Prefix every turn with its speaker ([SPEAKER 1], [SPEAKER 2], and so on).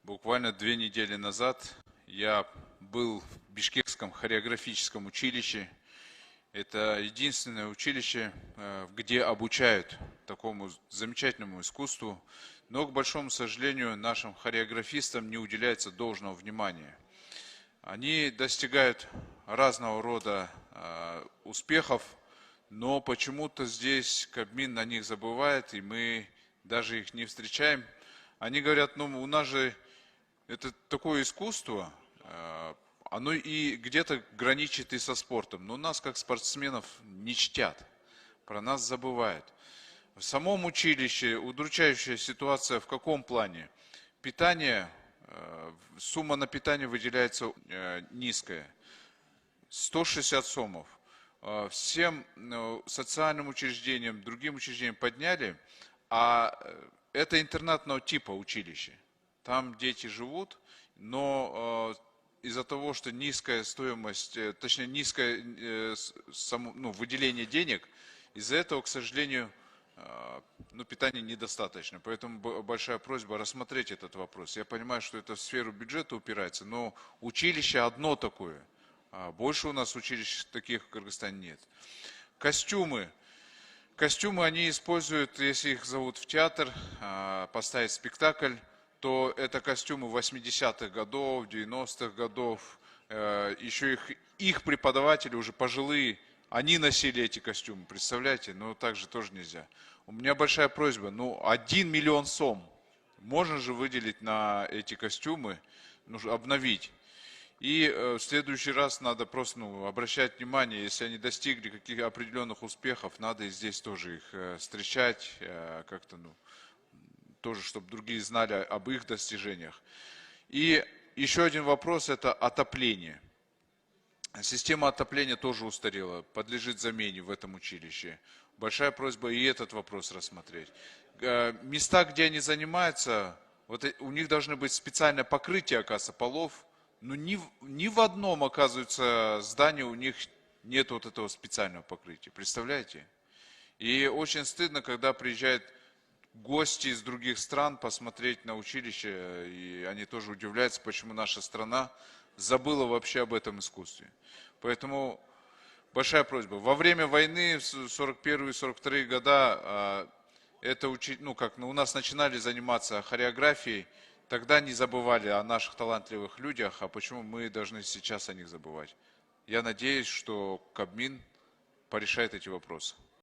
[SPEAKER 1] Буквально 2 недели назад я был в Бишкекском хореографическом училище. Это единственное училище, где обучают такому замечательному искусству, но, к большому сожалению, нашим хореографистам не уделяется должного внимания. Они достигают разного рода успехов, но почему-то здесь Кабмин на них забывает, и мы даже их не встречаем. Они говорят, ну у нас же это такое искусство, оно и где-то граничит и со спортом, но у нас как спортсменов не чтят, про нас забывают. В самом училище удручающая ситуация в каком плане? Питание, сумма на питание выделяется низкая, 160 сомов. Всем социальным учреждениям, другим учреждениям подняли, а это интернатного типа училище. Там дети живут, но из-за того, что низкая стоимость, точнее низкое выделение денег, из-за этого, к сожалению, питания недостаточно. Поэтому большая просьба рассмотреть этот вопрос. Я понимаю, что это в сферу бюджета упирается, но училище одно такое. Больше у нас училищ таких в Кыргызстане нет. Костюмы. Костюмы они используют, если их зовут в театр, поставить спектакль, то это костюмы 80-х годов, 90-х годов. Еще их преподаватели уже пожилые, они носили эти костюмы, представляете? Но так же тоже нельзя. У меня большая просьба, 1 миллион сом можно же выделить на эти костюмы, нужно обновить. И в следующий раз надо просто обращать внимание, если они достигли каких-то определенных успехов, надо и здесь тоже их встречать, как-то, тоже, чтобы другие знали об их достижениях. И еще один вопрос – это отопление. Система отопления тоже устарела, подлежит замене в этом училище. Большая просьба и этот вопрос рассмотреть. Места, где они занимаются, у них должны быть специальное покрытие, оказывается, полов. Но ни в одном, оказывается, здании у них нет вот этого специального покрытия. Представляете? И очень стыдно, когда приезжают гости из других стран посмотреть на училище, и они тоже удивляются, почему наша страна забыла вообще об этом искусстве. Поэтому большая просьба. Во время войны, в 41-42 года, у нас начинали заниматься хореографией, тогда не забывали о наших талантливых людях, а почему мы должны сейчас о них забывать? Я надеюсь, что Кабмин порешает эти вопросы.